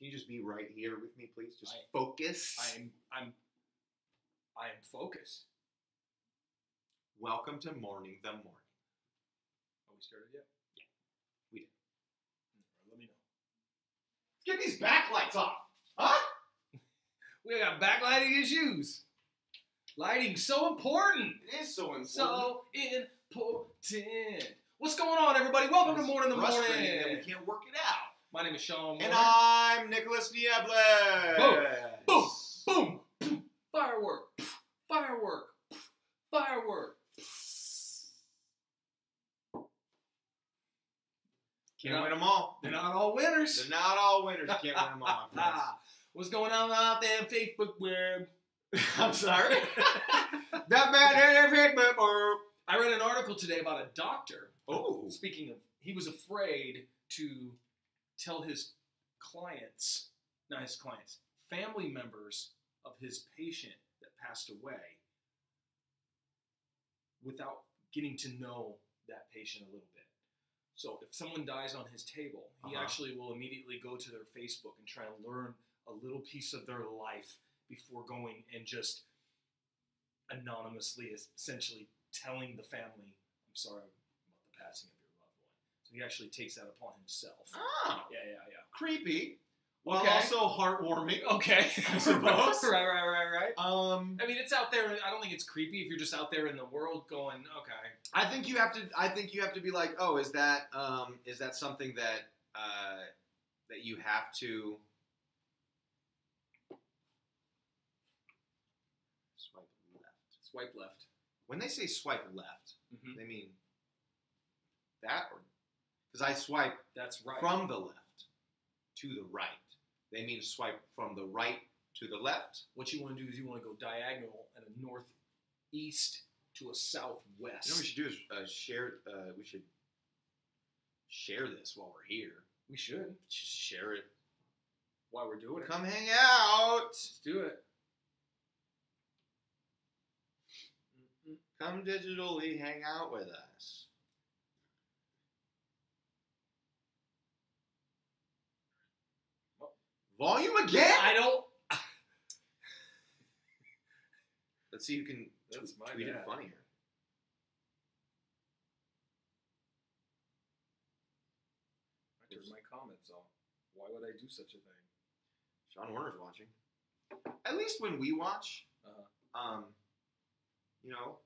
Can you just be right here with me, please? Just focus. I am focused. Welcome to Mourning the Morning. Oh, we started yet? Yeah, we did. Right, let me know. Get these backlights off, huh? We got backlighting issues. Lighting's so important. It is so important. So important. What's going on, everybody? Welcome to Mourning the Morning. That we can't work it out. My name is Shawn. And I'm Nicholas Niebles. Boom, boom, boom. Firework, firework, firework. Can't win them all. They're not all winners. They're not all winners. Can't win them all, my friends. What's going on out there on Facebook web? I'm sorry. That man Facebook. I read an article today about a doctor. Oh. Speaking of, he was afraid to tell his clients, not his clients, family members of his patient that passed away without getting to know that patient a little bit. So if someone dies on his table, he actually will immediately go to their Facebook and try to learn a little piece of their life before going and just anonymously, essentially telling the family, I'm sorry about the passing of your loved one. So he actually takes that upon himself. Oh. Yeah. Creepy. Well, Okay. also heartwarming. Okay. I suppose. Right. I mean, it's out there. I don't think it's creepy if you're just out there in the world going, okay. I think you have to be like, oh, is that something that that you have to swipe left? Swipe left. When they say swipe left, Mm-hmm. they mean that, or because I swipe That's right. from the left to the right. They mean swipe from the right to the left. What you want to do is you want to go diagonal and a northeast to a southwest. You know what we should do is share. We should share this while we're here. We should. Just share it. While we're doing it. Come hang out. Let's do it. Come digitally hang out with us. Volume again? I don't. Let's see who can That's my tweet it bad. funnier. I turned my comments off. Why would I do such a thing? Shawn Warner's watching. At least when we watch, you know,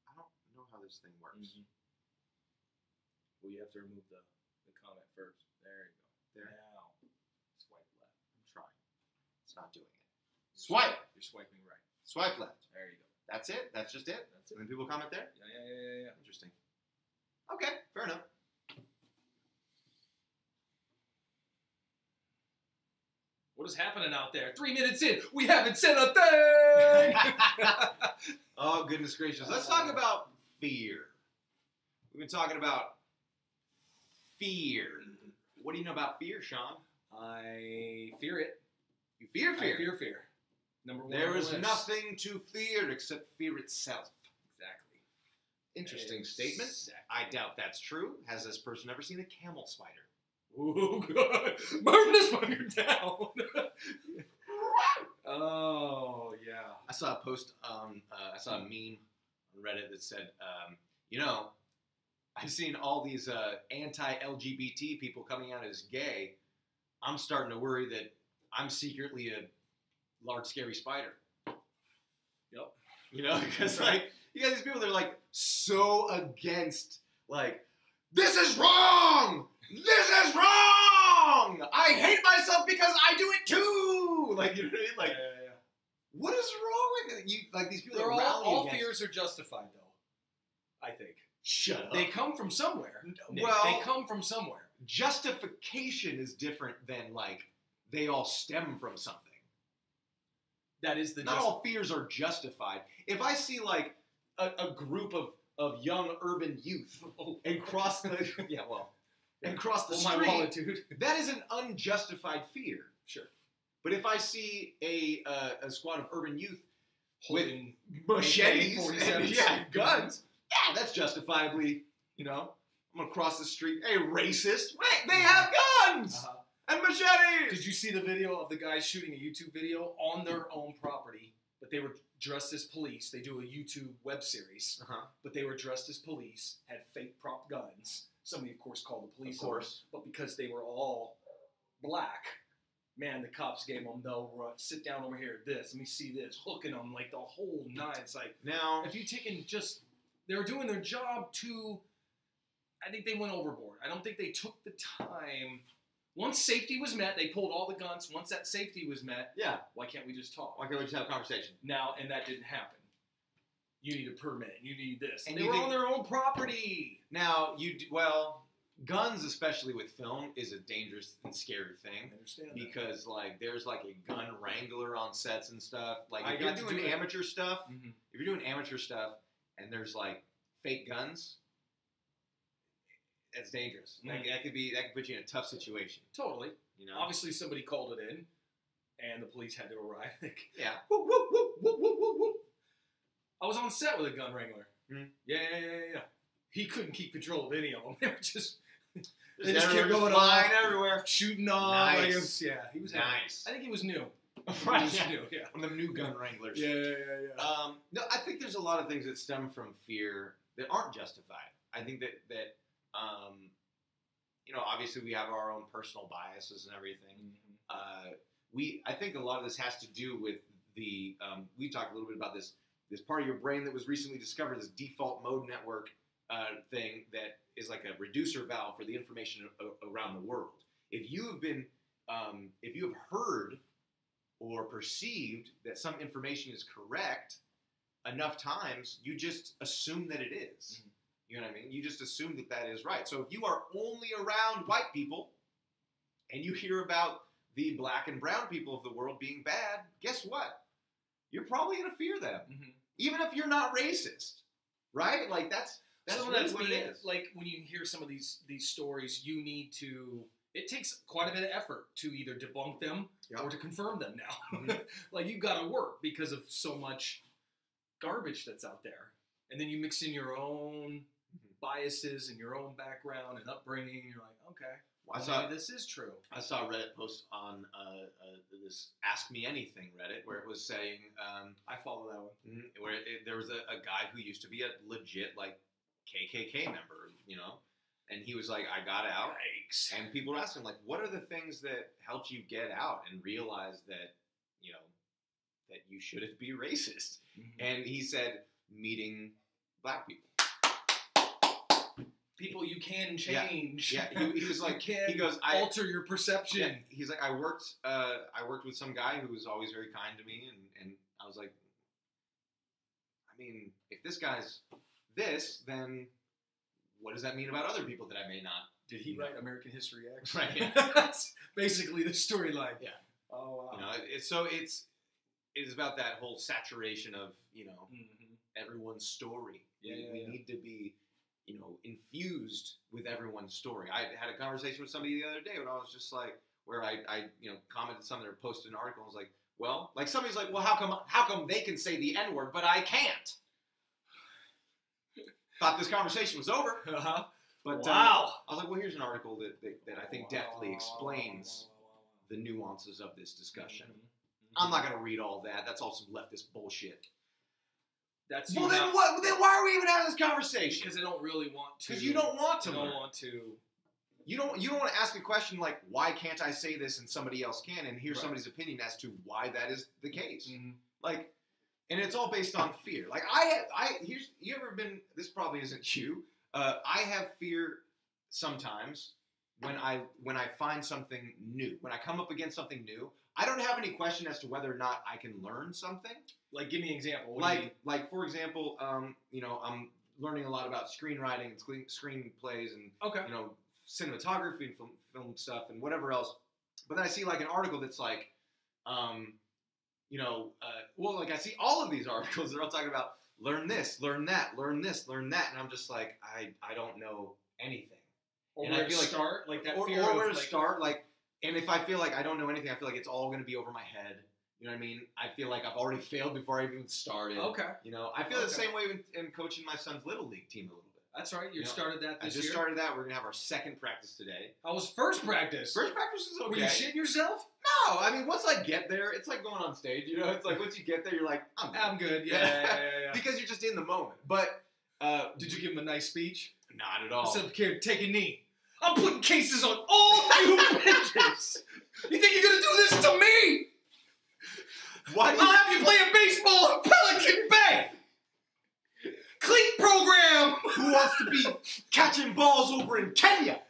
I don't know how this thing works. Mm-hmm. Well, you have to remove the comment first. There you go. There. Now, swipe left. I'm trying. It's not doing it. Swipe. You're swiping right. Swipe left. There you go. That's it? That's just it? That's it. And then people comment there? Yeah. Interesting. Okay, fair enough. What is happening out there? 3 minutes in, we haven't said a thing! Oh, goodness gracious. Let's talk about fear. We've been talking about fear. What do you know about fear, Shawn? I fear it. You fear fear. I fear fear. Number one. There on the is list. nothing to fear except fear itself. Exactly. Interesting statement. I doubt that's true. Has this person ever seen a camel spider? Oh, God. Burn this fucker down. Oh, yeah. I saw a post, I saw a meme on Reddit that said, you know, I've seen all these anti-LGBT people coming out as gay. I'm starting to worry that I'm secretly a large, scary spider. Yep. You know, because, like, you got these people that are, like, so against, like, this is wrong! This is wrong! I hate myself because I do it too! Like, you know what I mean? Like, Yeah. what is wrong with it? You, like, these people They're that rally all against... fears are justified, though. I think. Shut up. They come from somewhere. Nick. Well- They come from somewhere. Justification is different than, like, they all stem from something. That is the Not all fears are justified. If I see, like, a group of young urban youth and cross the... and cross the street, my wallet, dude. that is an unjustified fear. Sure. But if I see a squad of urban youth Holding with machetes AK-47s. and guns, yeah, that's justifiably, you know, I'm going to cross the street. Hey, racist. Wait, they have guns! Did you see the video of the guys shooting a YouTube video on their own property, but they were dressed as police? They do a YouTube web series, but they were dressed as police, had fake prop guns. Somebody, of course, called the police. Of course. But because they were all black, man, the cops gave them no run. Sit down over here, this, let me see this, hooking them like the whole nine. It's like, now, if you taken just, they were doing their job to, I think they went overboard. I don't think they took the time. Once safety was met, they pulled all the guns. Once that safety was met, yeah, why can't we just talk? Why can't we just have a conversation? Now, and that didn't happen. You need a permit. You need this. And they were on their own property. Now, guns, especially with film, is a dangerous and scary thing. I understand because, like, there's, like, a gun wrangler on sets and stuff. Like, if you're doing amateur stuff, if you're doing amateur stuff and there's, like, fake guns, that's dangerous. That could put you in a tough situation. Totally. You know? Obviously, somebody called it in, and the police had to arrive. Yeah. Whoop, whoop, whoop, whoop, whoop, whoop, whoop. I was on set with a gun wrangler. Yeah. He couldn't keep control of any of them. They were just kept going flying everywhere, shooting off. Nice. He was nice. I think he was new. Right, he was new. Yeah. One of them new gun wranglers. Yeah. No, I think there's a lot of things that stem from fear that aren't justified. I think that obviously we have our own personal biases and everything. I think a lot of this has to do with the we talked a little bit about this part of your brain that was recently discovered, this default mode network thing that is like a reducer valve for the information around the world. If you have heard or perceived that some information is correct enough times, you just assume that it is. You know what I mean? You just assume that that is right. So if you are only around white people and you hear about the black and brown people of the world being bad, guess what? You're probably going to fear them. Even if you're not racist, right? Like that's really what it is. Like when you hear some of these stories, you need to, it takes quite a bit of effort to either debunk them or to confirm them now. Like you've got to work because of so much garbage that's out there. And then you mix in your own biases and your own background and upbringing, and you're like, okay, maybe this is true. I saw a Reddit post on this Ask Me Anything Reddit where it was saying, I follow that one, where there was a guy who used to be a legit like KKK member, and he was like, I got out, and people were asking like, what are the things that helped you get out and realize that that you shouldn't be racist? And he said, meeting black people. People you can change. Yeah. He was like, he goes, alter your perception. Yeah, he's like, I worked with some guy who was always very kind to me, and I was like, I mean, if this guy's this, then what does that mean about other people that I may not? Did he write American History X? Right. Yeah. That's basically the storyline. Yeah. Oh wow. It's about that whole saturation of everyone's story. We need to be infused with everyone's story. I had a conversation with somebody the other day when I was just like, where I commented something or posted an article. I was like, well, like somebody's like, well, how come they can say the N-word but I can't? Thought this conversation was over. But wow. I was like, well, here's an article that I think definitely explains the nuances of this discussion. I'm not going to read all that. That's all some leftist bullshit. Then why are we even having this conversation? Because they don't really want to. Because you don't want to. You don't want to. You don't want to ask a question like, why can't I say this and somebody else can, and hear somebody's opinion as to why that is the case. Like, and it's all based on fear. Like you ever been? This probably isn't you. I have fear sometimes when I find something new. When I come up against something new, I don't have any question as to whether or not I can learn something. Like, give me an example. Like for example, I'm learning a lot about screenwriting and screenplays and cinematography and film stuff and whatever else. But then I see like an article that's like, like I see all of these articles that are all talking about learn this, learn that, learn this, learn that, and I'm just like, I don't know anything. Or where to start, like that fear or where to start, like. And if I feel like I don't know anything, I feel like it's all going to be over my head. You know what I mean? I feel like I've already failed before I even started. Okay. I feel the same way in coaching my son's Little League team a little bit. That's right. You started that this year. I just year? started that. We're going to have our second practice today. How was first practice? First practice was okay. Were you shitting yourself? No. I mean, once I get there, it's like going on stage. You know, it's like once you get there, you're like, I'm good. Yeah. Because you're just in the moment. But did you give him a nice speech? Not at all. I said, "Kid, take a knee. I'm putting cases on all you bitches. You think you're going to do this to me? Why? I'll have you playing baseball in Pelican Bay. Cleat program. Who wants to be catching balls over in Kenya?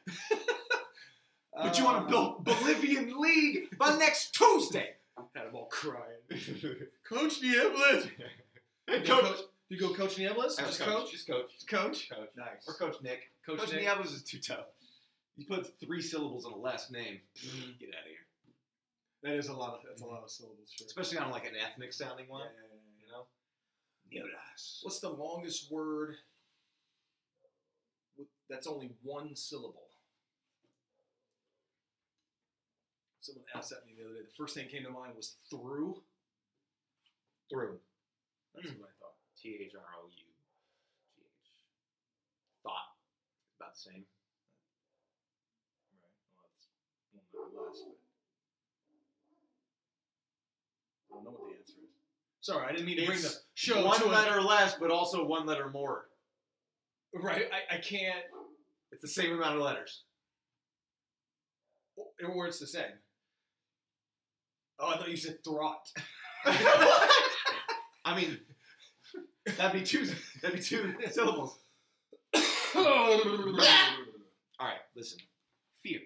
But you want to build Bolivian league by next Tuesday." Had them all crying. Coach Niebles. Hey, Coach. You go Coach Niebles? Just Coach. Just Coach. Coach. Nice. Or Coach Nick. Coach Nick. Niebles is too tough. He puts 3 syllables in a last name. Get out of here. That's a lot of syllables, sure. Especially on like an ethnic sounding one. Yeah. You know? Niebles. What's the longest word that's only 1 syllable? Someone asked that me the other day. The first thing that came to mind was through. Through. That's what I thought. THROU. Thought. About the same. Right. Well, that's 1 letter less, but I don't know what the answer is. Sorry, I didn't mean to bring the show 1 letter less, but also 1 letter more. Right, I can't. It's the same amount of letters. Or it's the same. Oh, I thought you said throt. I mean, that'd be two syllables. All right, listen. Fear.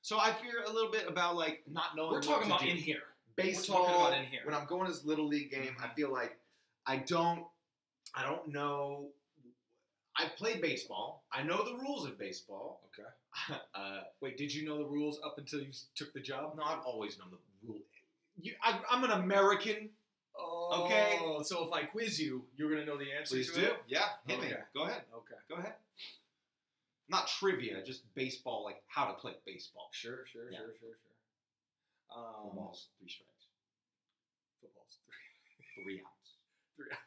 So I fear a little bit about like not knowing. We're talking about in here. Baseball. We're talking about in here. When I'm going to this little league game, I feel like I don't know. I played baseball. I know the rules of baseball. Okay. Wait, did you know the rules up until you took the job? No, I've always known the rules. I'm an American. Oh, okay. So if I quiz you, you're going to know the answer Please to do. it? Yeah, hit me. Go ahead. Okay. Go ahead. Not trivia, just baseball, like how to play baseball. Sure. Football's 3 strikes. Football's 3 outs. 3 outs.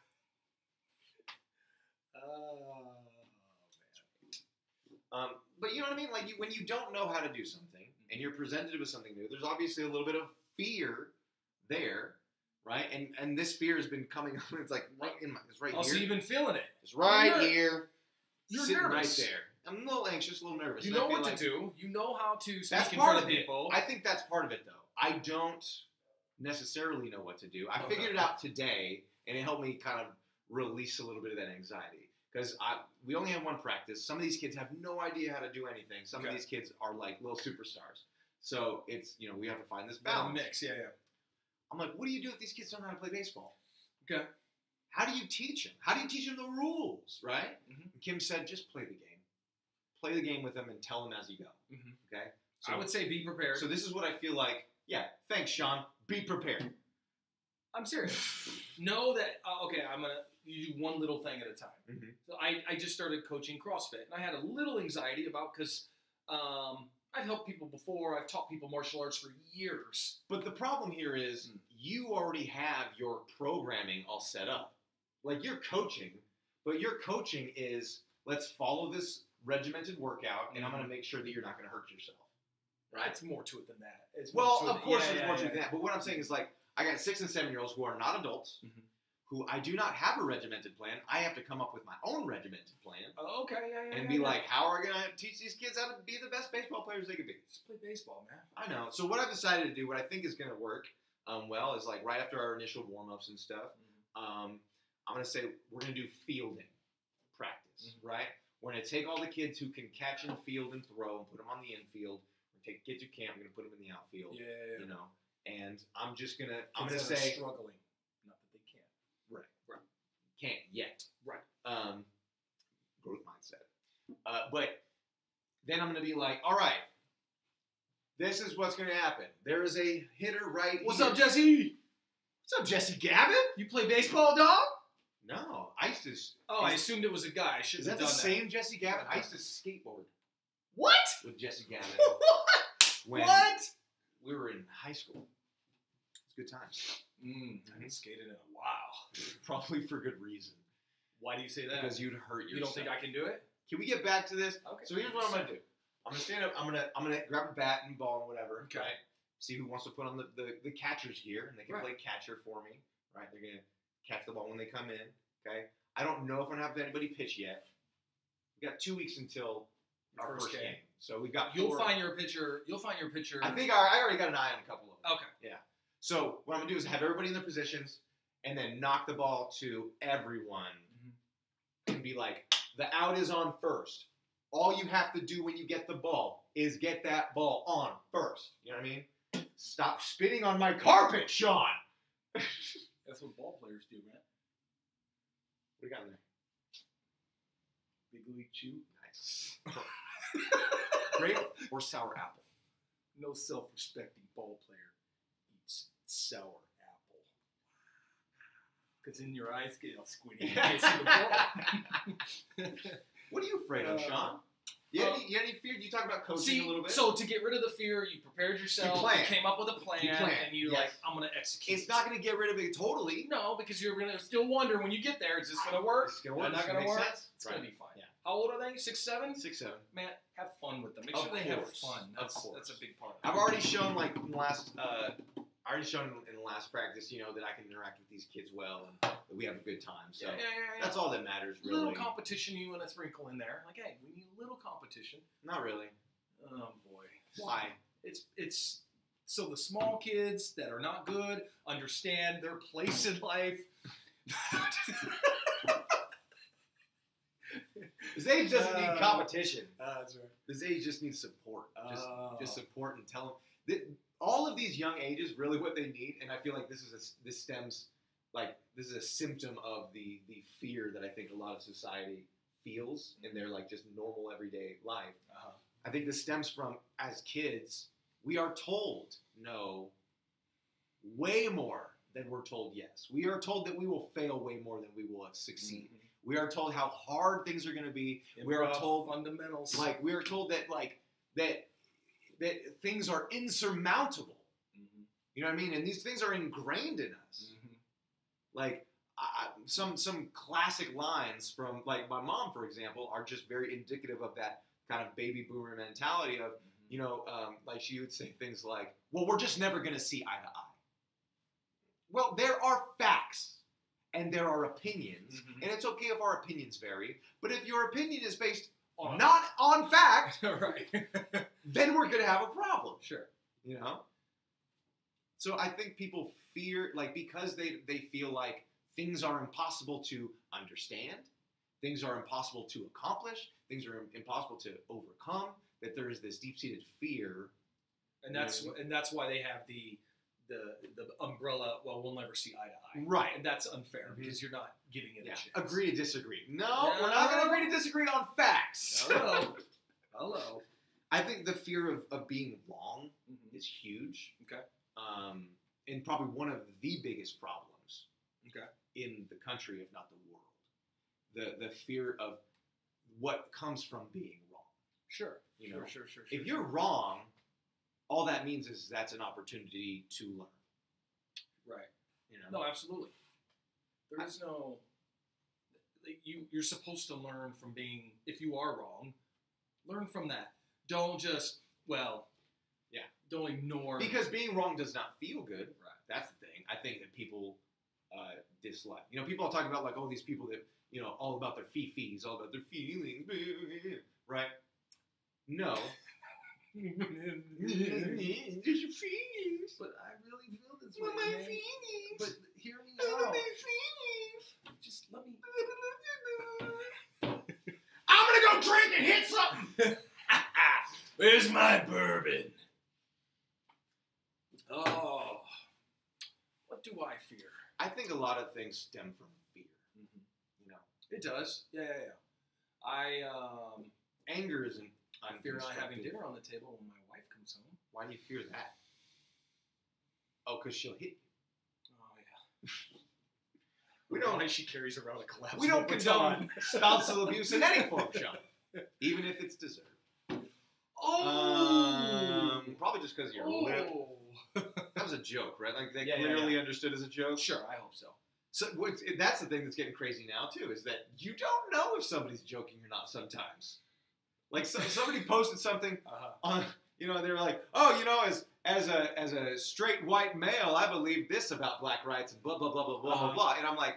But you know what I mean? Like when you don't know how to do something and you're presented with something new, there's obviously a little bit of fear there, right? And this fear has been coming up. It's like it's right here. So you've been feeling it. It's right here. You're sitting nervous. Right there. I'm a little anxious, a little nervous. You know what to do. You know how to speak in part front of of it. people. I think that's part of it, though. I don't necessarily know what to do. I figured it out today, and it helped me kind of release a little bit of that anxiety. Because we only have 1 practice. Some of these kids have no idea how to do anything. Some of these kids are like little superstars. So it's, we have to find this balance. Mix, yeah. I'm like, what do you do if these kids don't know how to play baseball? Okay. How do you teach them? How do you teach them the rules, right? And Kim said, just play the game. Play the game with them and tell them as you go. Okay? So, I would say be prepared. So this is what I feel like. Yeah, thanks, Shawn. Be prepared. I'm serious. Know that, I'm going to do 1 little thing at a time. So I just started coaching CrossFit. And I had a little anxiety about because I've helped people before. I've taught people martial arts for years. But the problem here is you already have your programming all set up. Like you're coaching, but your coaching is let's follow this regimented workout, and I'm going to make sure that you're not going to hurt yourself. Right? It's more to it than that. Of course there's more to it than that. But what I'm saying is like I got 6 and 7-year-olds who are not adults, who I do not have a regimented plan. I have to come up with my own regimented plan. And be like, how are we going to teach these kids how to be the best baseball players they could be? Just play baseball, man. I know. So what I've decided to do, what I think is going to work well, is like right after our initial warm-ups and stuff, I'm going to say we're going to do fielding practice, right? We're going to take all the kids who can catch and field and throw and put them on the infield. We're going to take kids who can't. We're going to put them in the outfield. You know, and I'm just going to, I'm going to say, struggling. Not that they can't. Right. Can't yet. Right. Growth mindset. But then I'm going to be like, all right, this is what's going to happen. There is a hitter right What's here. up, Jesse? What's up, Jesse Gavin? You play baseball, dog? No, I used to. Oh, I assumed it was a guy. I should Is have that done the same Jesse Gavin? I used to skateboard. What? With Jesse Gavin. What? What? We were in high school. It's good times. I haven't skated in a while. Probably for good reason. Why do you say that? Because you'd hurt yourself. You don't think I can do it? Can we get back to this? Okay. So here's what I'm gonna do. I'm gonna stand up. I'm gonna grab a bat and ball and whatever. Okay. Right? See who wants to put on the catcher's gear, and they can Right. play catcher for me. Right? They're gonna catch the ball when they come in. Okay. I don't know if I'm gonna have anybody pitch yet. We got 2 weeks until our first game. So we got. You'll find your pitcher. You'll find your pitcher. I think I already got an eye on a couple of them. Okay. Yeah. So what I'm gonna do is have everybody in their positions, and then knock the ball to everyone, and be like, the out is on first. All you have to do when you get the ball is get that ball on first. You know what I mean? Stop spitting on my carpet, Shawn. That's what ball players do, man. What do you got in there? Big League Chew. Nice. Grape or sour apple? No self-respecting ball player eats sour apple. Because in your eyes get all squinty. You can't see the ball. What are you afraid of, Shawn? You had any fear? You talk about coaching a little bit. So to get rid of the fear, you prepared yourself. You came up with a plan, and you like, I'm going to execute. It's not going to get rid of it totally. No, because you're going to still wonder when you get there, is this going to work? It's going to work. Not going to work. Sense? It's going to be fine. Yeah. How old are they? 6, 7? 6, 7. Man, have fun with them. Make sure they have fun. That's a big part of it. I've already shown in the last. In the last practice, that I can interact with these kids well and that we have a good time. So that's all that matters, really. A little competition you want to sprinkle in there. Like, hey, we need a little competition. Not really. Oh, boy. Why? It's so the small kids that are not good understand their place in life. This age doesn't need competition. That's right. This age just needs support. Just support and tell them. All of these young ages, really what they need, and I feel like this is a symptom of the fear that I think a lot of society feels in their just normal everyday life. I think this stems from, as kids, we are told no way more than we're told yes. We are told that we will fail way more than we will succeed. Mm-hmm. We are told how hard things are going to be. We are told fundamentals. We are told that that things are insurmountable. Mm-hmm. You know what I mean? And these things are ingrained in us. Mm-hmm. Some classic lines from my mom, for example, are just very indicative of that kind of baby boomer mentality of, she would say things like, well, we're just never going to see eye to eye. Well, there are facts and there are opinions, and it's okay if our opinions vary, but if your opinion is based not on fact, right. then we're going to have a problem. Sure. So I think people fear, because they feel like things are impossible to understand, things are impossible to accomplish, things are impossible to overcome, that there is this deep-seated fear. And that's why they have the umbrella, well, we'll never see eye to eye. Right. And that's unfair because you're not giving it a chance. Agree to disagree. No, we're not going to agree to disagree on facts. Hello. I think the fear of being wrong is huge. Okay. And probably one of the biggest problems in the country, if not the world. The fear of what comes from being wrong. Sure. Sure. If you're wrong, all that means is that's an opportunity to learn. Right. No, absolutely. There is no. You're supposed to learn from being. If you are wrong, learn from that. Don't just don't ignore. Because being wrong does not feel good. Right. That's the thing. I think that people dislike. People talk about all these people that all about their feelings, all about their feelings, right? No. Just your feelings. But I really feel this way. My man. feelings. But hear me out. My feelings. Just let me. I'm gonna go drink and hit something. Where's my bourbon? Oh, what do I fear? I think a lot of things stem from fear. It does. Yeah. Anger isn't. I fear not having dinner on the table when my wife comes home. Why do you fear that? Oh, because she'll hit you. Oh, yeah. We don't. Why she carries around a collapsible We don't baton. condone spousal abuse in any form, Shawn. Even if it's deserved. Oh! Probably just because you're lip. That was a joke, right? They clearly understood as a joke. Sure, I hope so. So that's the thing that's getting crazy now too, is that you don't know if somebody's joking or not sometimes. Like somebody posted something on, you know, they're like, oh, you know, as a straight white male, I believe this about black rights and blah blah blah blah blah blah blah, and I'm like,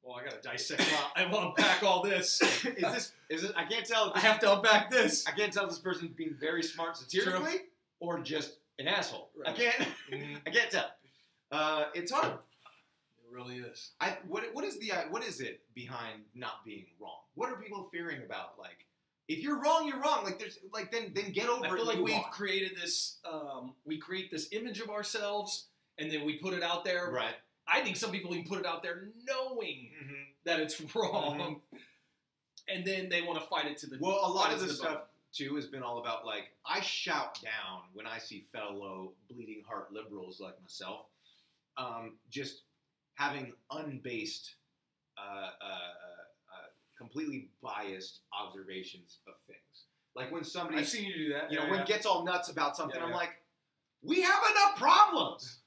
well, I gotta dissect. I will unpack all this. Is this? I can't tell. I have to unpack this. I can't tell if this person's being very smart satirically or just an asshole. Right. I can't tell. It's hard. It really is. What is it behind not being wrong? What are people fearing about? Like, if you're wrong, you're wrong. Like, there's like then get over it. I feel like we've created this. We create this image of ourselves, and then we put it out there. Right. I think some people even put it out there knowing that it's wrong, and then they want to fight it to the. Well, a lot of this stuff too has been all about like I shout down when I see fellow bleeding heart liberals like myself, just having unbased, completely biased observations of things. Like when somebody, I've seen you do that. You know, when gets all nuts about something, I'm like, we have enough problems.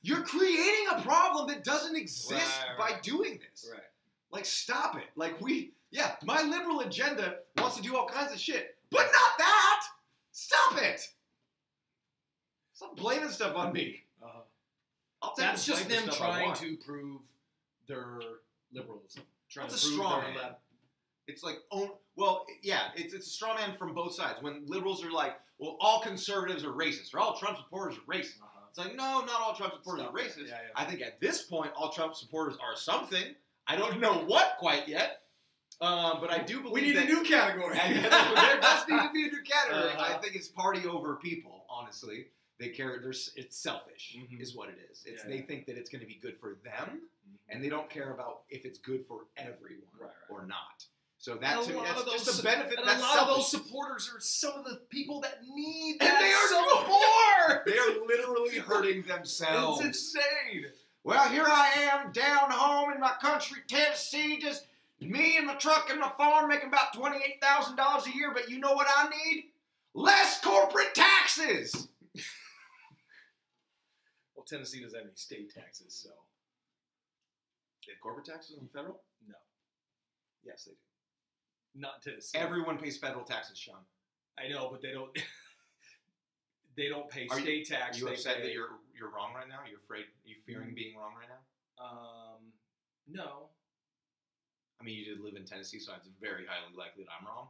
You're creating a problem that doesn't exist by doing this. Right. Like, stop it. Like, my liberal agenda wants to do all kinds of shit, but not that. Stop it. Stop blaming stuff on me. That's just them trying to prove their liberalism. That's a straw man. It's like, it's a straw man from both sides. When liberals are like, well, all conservatives are racist, or all Trump supporters are racist. It's like, no, not all Trump supporters are racist. Yeah. I think at this point, all Trump supporters are something. I don't know what quite yet, but I do believe we need a new category. There does need to be a new category. I think it's party over people, honestly. They care. It's selfish, is what it is. They think that it's going to be good for them, and they don't care about if it's good for everyone or not. So that to me, that's just a benefit. And that's a lot selfish. of those supporters are some of the people that need and that they are support. They are literally hurting themselves. It's insane. Well, here I am down home in my country, Tennessee, just me and my truck and my farm making about $28,000 a year. But you know what I need? Less corporate taxes. Well, Tennessee doesn't have any state taxes, so. They have corporate taxes on federal? No. Yes, they do. Not Tennessee. Everyone pays federal taxes, Shawn. I know, but they don't. They don't pay state tax. Are you upset that you're wrong right now? You're afraid? Are you fearing being wrong right now? No. I mean, you did live in Tennessee, so it's very highly likely that I'm wrong.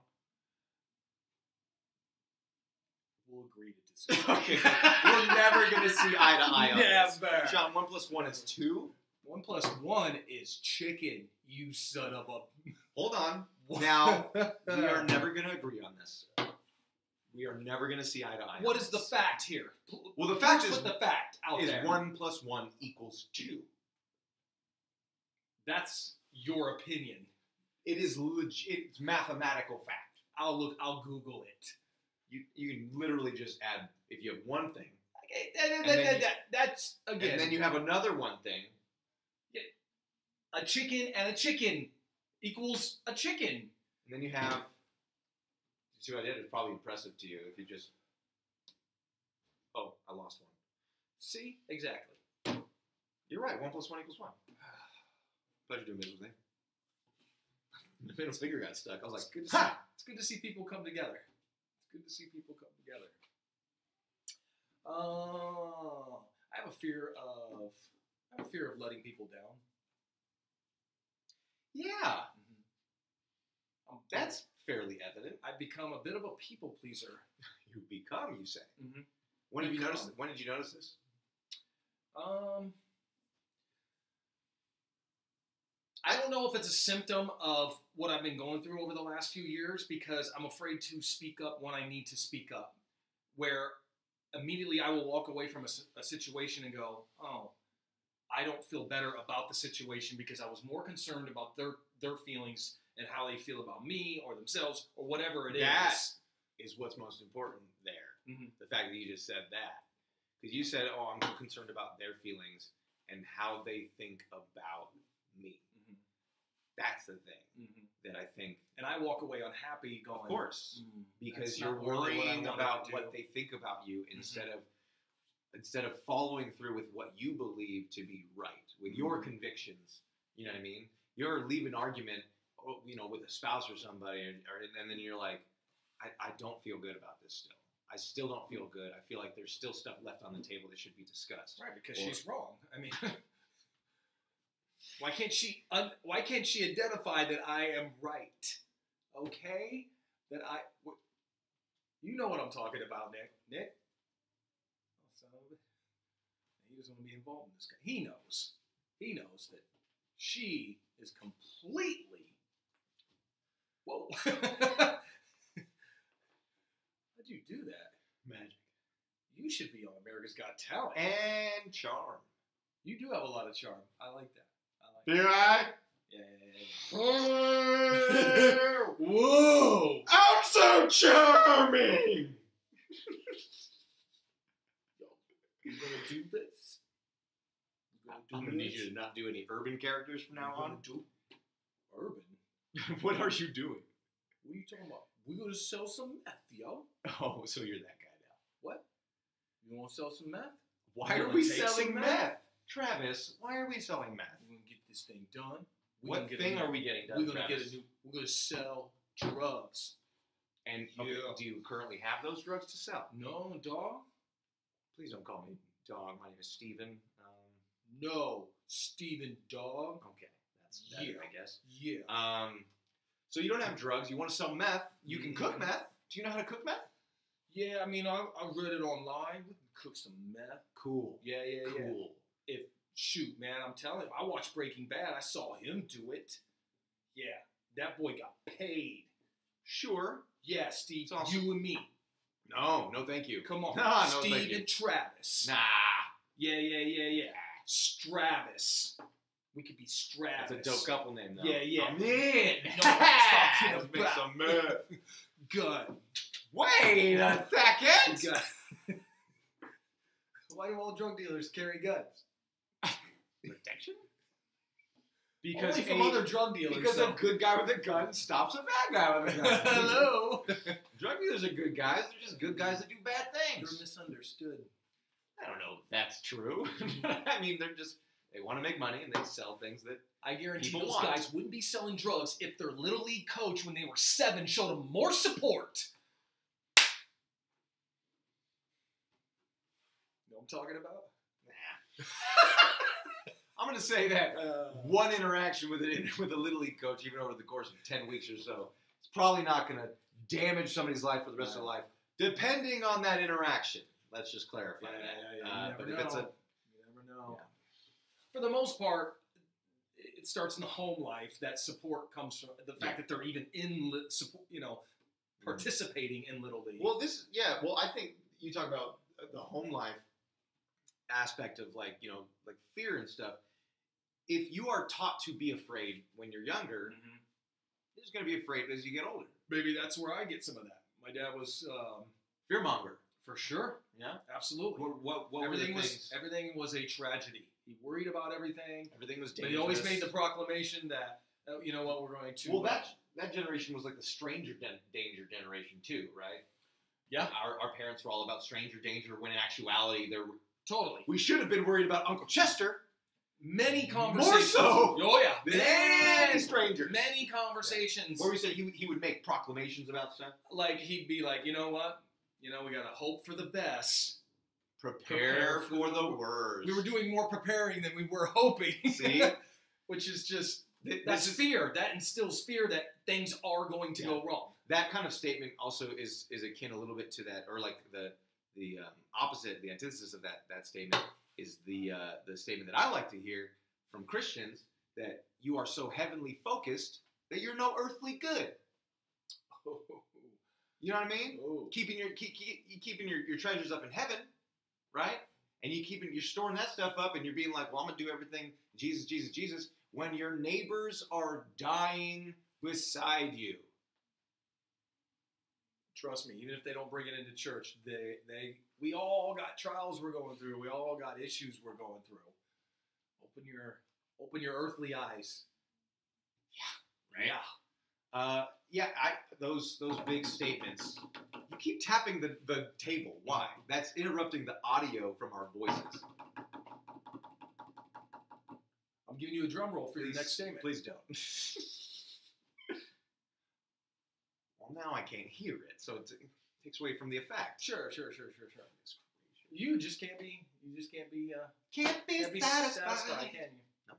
We'll agree to disagree. Okay, we're never going to see eye to eye on this. Never. Shawn, 1 + 1 is 2. 1 + 1 is chicken, you son of a... Hold on. Now, we are never going to agree on this. We are never going to see eye to eye. What is the fact here? Well, the fact is, put the fact out is there. 1 + 1 = 2. That's your opinion. It is legit. It's mathematical fact. I'll Google it. You can literally just add, if you have one thing. Okay, that's, again. And then you have another one thing. A chicken and a chicken equals a chicken. And then you have, see what I did? It's probably impressive to you if you just, oh, I lost one. See? Exactly. You're right, 1 + 1 = 1. Pleasure doing business with me. My middle finger got stuck. I was like, it's good to see people come together. It's good to see people come together. I have a fear of letting people down. Yeah. That's fairly evident. I've become a bit of a people pleaser. You become, you say. When did you notice this? I don't know if it's a symptom of what I've been going through over the last few years, because I'm afraid to speak up when I need to speak up. Where immediately I will walk away from a situation and go, oh, I don't feel better about the situation because I was more concerned about their feelings and how they feel about me or themselves or whatever it is. That is what's most important there. The fact that you just said that. Because you said, oh, I'm concerned about their feelings and how they think about me. That's the thing that I think. And I walk away unhappy going, of course, because you're worrying about what they think about you instead of instead of following through with what you believe to be right, with your convictions. You know what I mean? You're leaving an argument, with a spouse or somebody, and then you're like, I don't feel good about this still. I still don't feel good. I feel like there's still stuff left on the table that should be discussed. Right, because she's wrong. I mean, why can't she identify that I am right? Okay, you know what I'm talking about, Nick. Nick, he doesn't want to be involved in this guy. He knows. He knows that she is completely. Whoa. How'd you do that? Magic. You should be on America's Got Talent. And charm. You do have a lot of charm. I like that. Do I? Yeah. Whoa! I'm so charming! You gonna do this? I'm gonna need you to not do any urban characters from now on. Do urban? What are you doing? What are you talking about? We're gonna sell some meth, yo. Oh, so you're that guy now. What? You wanna sell some meth? Why are we selling meth? Travis, why are we selling meth? We're gonna get this thing done. What thing are we getting done, We're gonna Travis? we're gonna sell drugs. And okay, do you currently have those drugs to sell? No, dog. Please don't call me dog. My name is Steven. No, Steven, dog. Okay, that's better, I guess. Yeah. So you don't have drugs. You want to sell meth. You can cook meth. Do you know how to cook meth? Yeah, I mean, I read it online. We can cook some meth. Cool. Yeah. Cool. Shoot, man, I'm telling you, I watched Breaking Bad. I saw him do it. Yeah, that boy got paid. Sure. Yeah, Steve, awesome. you and me. No, thank you. Come on. No, Steve thank you. and Travis. Nah. Yeah. Stravis. We could be Stravis. That's a dope couple name, though. Yeah. I'm in. You know what I'm talking Let's make about. some meth. Good. Wait a second. Good. Why do all drug dealers carry guns? Protection? Only from other drug dealers. Because a good guy with a gun stops a bad guy with a gun. Hello. Drug dealers are good guys. They're just good guys that do bad You're things. misunderstood. I don't know if that's true. I mean, they want to make money and they sell things that I guarantee people those want. guys wouldn't be selling drugs if their Little League coach, when they were 7, showed them more support. You know what I'm talking about? Nah. I'm going to say that one interaction with a Little League coach, even over the course of 10 weeks or so, it's probably not going to damage somebody's life for the rest of their life, depending on that interaction. Let's just clarify that. You but never if it's know. You never know. For the most part, it starts in the home life. That support comes from the fact that they're even in, participating in Little League. Well, I think you talk about the home life aspect of like fear and stuff. If you are taught to be afraid when you're younger, you're just going to be afraid as you get older. Maybe that's where I get some of that. My dad was Fearmonger. For sure. Yeah? Absolutely. What everything was a tragedy. He worried about everything. Everything was dangerous. But he always made the proclamation that, you know what, we're going to... Well, that generation was like the stranger danger generation too, right? Yeah. Our parents were all about stranger danger when in actuality there were... Totally. We should have been worried about Uncle Chester. Many conversations. More so. Oh, yeah. Than any strangers. Many conversations. Where we said he would make proclamations about stuff. Like, he'd be like, you know what? We got to hope for the best. Prepare for the worst. We were doing more preparing than we were hoping. See? Which is just, that's fear. That instills fear that things are going to go wrong. That kind of statement also is akin a little bit to that, or like the opposite, the antithesis of that statement is the statement that I like to hear from Christians, that you are so heavenly focused that you're no earthly good. Oh. You know what I mean? Oh. Keeping your treasures up in heaven, right? And you're storing that stuff up, and you're being like, well, I'm gonna do everything Jesus, when your neighbors are dying beside you. Trust me, even if they don't bring it into church, we all got trials we're going through. We all got issues we're going through. Open your earthly eyes. Yeah. Right. Yeah. Yeah, those big statements. You keep tapping the table. Why? That's interrupting the audio from our voices. I'm giving you a drum roll for your next statement. Please don't. Well, now I can't hear it, so it takes away from the effect. Sure. You just can't be. Can't be satisfied. Can you? No.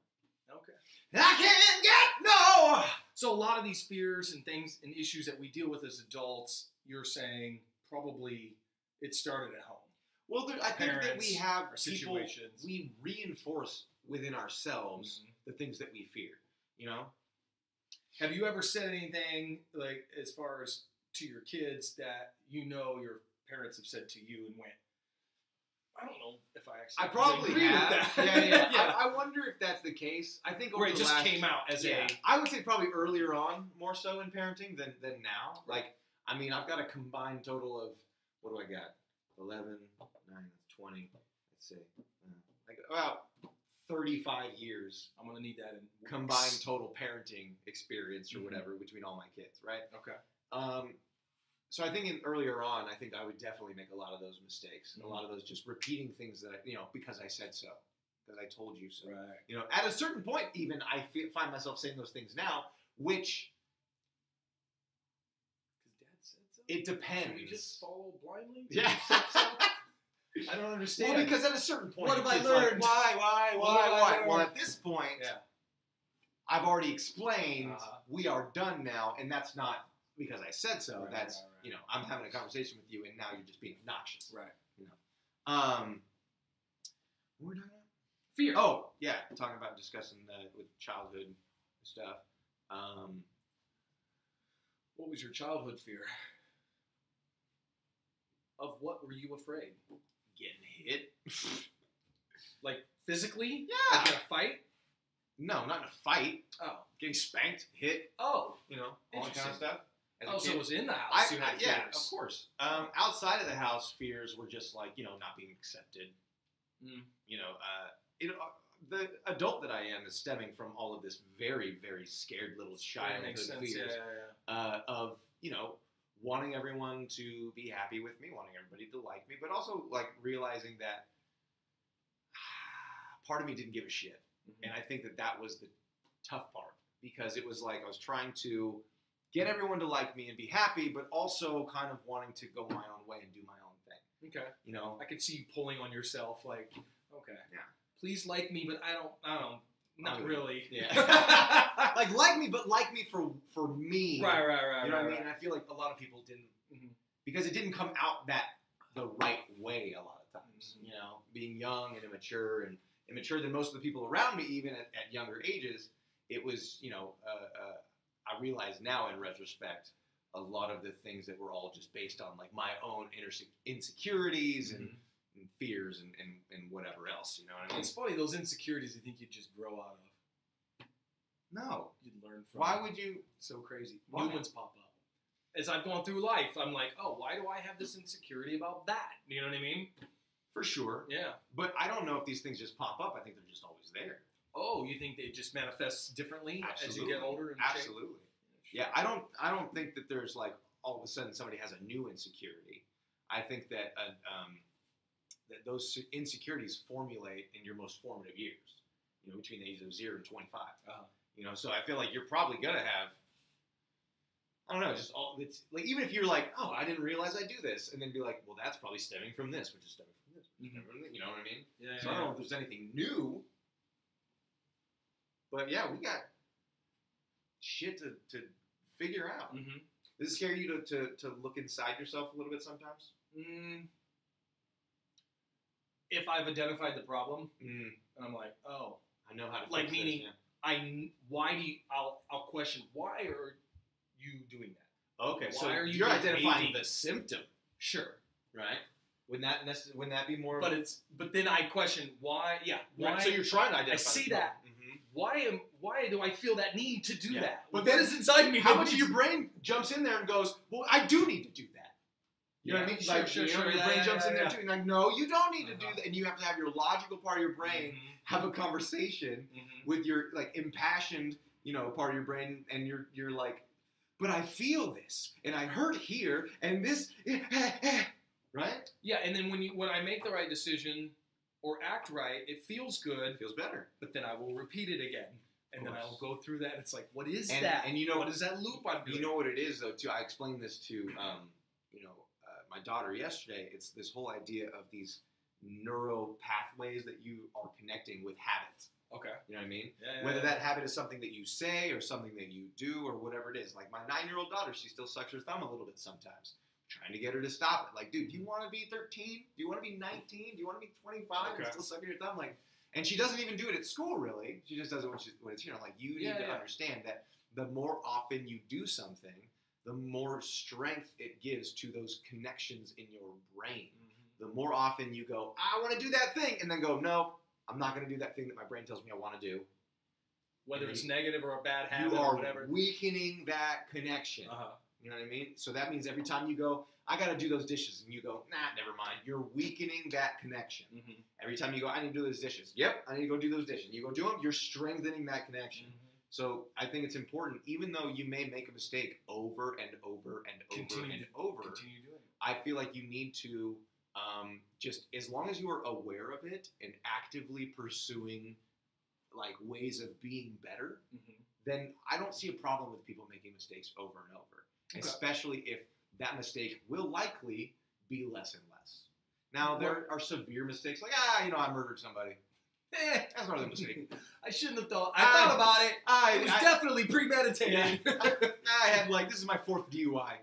Okay. I can't get no. So a lot of these fears and things and issues that we deal with as adults, you're saying probably it started at home. Well, I think that we have people, situations. we reinforce within ourselves the things that we fear. You know. Have you ever said anything like as far as to your kids that you know your parents have said to you and went, I don't know if I actually I probably agree have. with that. Yeah. I wonder if that's the case. I think over Where it just came out as a... I would say probably earlier on, more so in parenting than now. Like, I mean, I've got a combined total of, what do I got? 11, 9, 20, let's see. Like about 35 years. I'm going to need that in combined total parenting experience or whatever between all my kids, right? Okay. So I think earlier on, I think I would definitely make a lot of those mistakes. A lot of those just repeating things that, because I said so. Because I told you so. Right. At a certain point, even, I find myself saying those things now, which... Because Dad said so? It depends. Should we just follow blindly? Yeah. I don't understand. Well, because at a certain point... What have I Like, learned? why? Well, at this point, yeah. I've already explained we are done now, and that's not... Because I said so, that's, I'm having a conversation with you, and now you're just being obnoxious. Right. What were we talking about? Fear. Oh, yeah, talking about discussing with childhood stuff. What was your childhood fear? Of what were you afraid? Getting hit. Like physically? Yeah. Like in a fight? No, not in a fight. Oh. Getting spanked, hit, Oh. all that kind of stuff. So it was in the house. You had yeah, fears. of course. Outside of the house, fears were just like, not being accepted. The adult that I am is stemming from all of this very, very scared little childhood fears of, wanting everyone to be happy with me, wanting everybody to like me, but also like realizing that part of me didn't give a shit. And I think that was the tough part because it was like I was trying to get everyone to like me and be happy, but also kind of wanting to go my own way and do my own thing. Okay. I could see you pulling on yourself like, okay. Yeah. Please like me, but I don't, not really. Yeah. like me, but like me for me. Right. You know what I mean? And I feel like a lot of people didn't, because it didn't come out the right way a lot of times. Being young and immature than most of the people around me, even at younger ages, it was, I realize now in retrospect, a lot of the things that were all just based on like my own insecurities and fears and whatever else, you know what I mean? It's funny, those insecurities you think you'd just grow out of. No. You'd learn from Why them. would you? So crazy. Why? New ones pop up. As I've gone through life, I'm like, oh, why do I have this insecurity about that? You know what I mean? For sure. Yeah. But I don't know if these things just pop up. I think they're just always there. Oh, you think they just manifest differently as you get older and Absolutely. Yeah, I don't think that there's like all of a sudden somebody has a new insecurity. I think that that those insecurities formulate in your most formative years, between the ages of 0 and 25. So I feel like you're probably gonna have, I don't know, just all it's like even if you're like, oh, I didn't realize I do this, and then be like, well, that's probably stemming from this, which is stemming from this, you know what I mean? Yeah. So I don't know if there's anything new, but yeah, we got shit to figure out. Does it scare you to look inside yourself a little bit sometimes? If I've identified the problem, and I'm like, oh, I know how to like fix meaning, this, why do you? I'll question why are you doing that? Okay, why so are you you're identifying behaving? the symptom, Sure, right? Wouldn't that be more? But then I question why. Yeah, why? Right, so you're trying to identify. I see the that. problem. Why do I feel that need to do that? But what then is inside me? How much of your brain jumps in there and goes, well, I do need to do that. You know what I mean? Sure. Your brain jumps in there too, and like, no, you don't need to do that. And you have to have your logical part of your brain have a conversation with your like impassioned, part of your brain, and you're like, but I feel this, and I hurt here, and this, right? Yeah, and then when I make the right decision or act right, it feels good. It feels better. But then I will repeat it again. And then I'll go through that. It's like, what is and, that? And you know, what is that loop I'm doing? You know what it is, though, too? I explained this to, my daughter yesterday. It's this whole idea of these neuro pathways that you are connecting with habits. Okay. You know what I mean? Yeah, Whether that habit is something that you say or something that you do or whatever it is. Like my 9-year-old daughter, she still sucks her thumb a little bit sometimes. Trying to get her to stop it. Like, dude, do you want to be 13? Do you want to be 19? Do you want to be 25? Okay. And still sucking your thumb? Like, and she doesn't even do it at school, really. She just does it when it's here. Like, you need to understand that the more often you do something, the more strength it gives to those connections in your brain. The more often you go, I want to do that thing, and then go, no, I'm not going to do that thing that my brain tells me I want to do. Whether it's negative or a bad habit you or are whatever. Weakening that connection. You know what I mean? So that means every time you go, I got to do those dishes, and you go, nah, never mind. You're weakening that connection. Every time you go, I need to do those dishes. Yep, I need to go do those dishes. You go do them, you're strengthening that connection. So I think it's important, even though you may make a mistake over and over and over Continue and over, doing it. I feel like you need to just, as long as you are aware of it and actively pursuing like ways of being better, then I don't see a problem with people making mistakes over and over, especially if that mistake will likely be less and less. Now, there are severe mistakes, like, I murdered somebody. That's not a mistake. I shouldn't have thought. I thought about it. It was definitely premeditated. I had, this is my 4th DUI.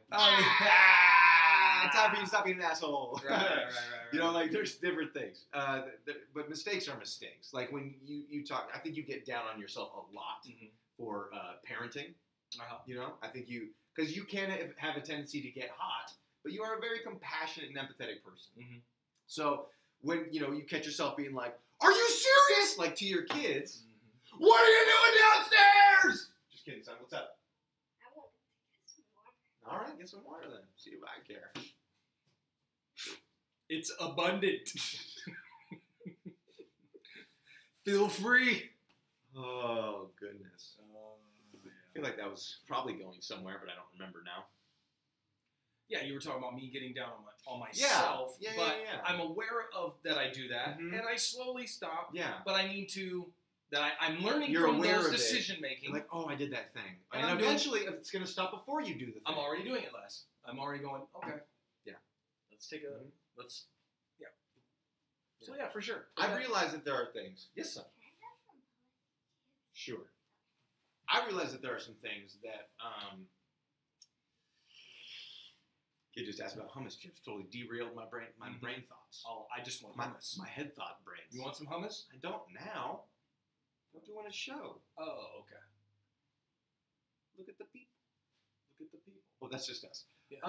Time for you to stop being an asshole. Right. There's different things. But mistakes are mistakes. Like, when you talk, I think you get down on yourself a lot for parenting. I think because you can have a tendency to get hot, but you are a very compassionate and empathetic person. So when, you catch yourself being like, are you serious? Like, to your kids, what are you doing downstairs? Just kidding, son. What's up? I want to get some water. All right, get some water then. See if I care. It's abundant. Feel free. Oh, goodness. I feel like that was probably going somewhere, but I don't remember now. Yeah, you were talking about me getting down on myself. Yeah. I'm aware of that I do that, and I slowly stop. Yeah. But I need to, I'm learning You're from aware those of it. decision making. Like, oh, I did that thing. And And eventually it's going to stop before you do the thing. I'm already doing it less. I'm already going, okay. Yeah. Let's take a, So yeah, for sure. I realize that there are things. Yes, son. Sure. I realize that there are some things that, kid just asked about hummus chips. Totally derailed my brain thoughts. Oh, I just want My hummus. head thought brains. You want some hummus? I don't now. I'm doing a show. Oh, okay. Look at the people. Look at the people. Well, that's just us. Yeah.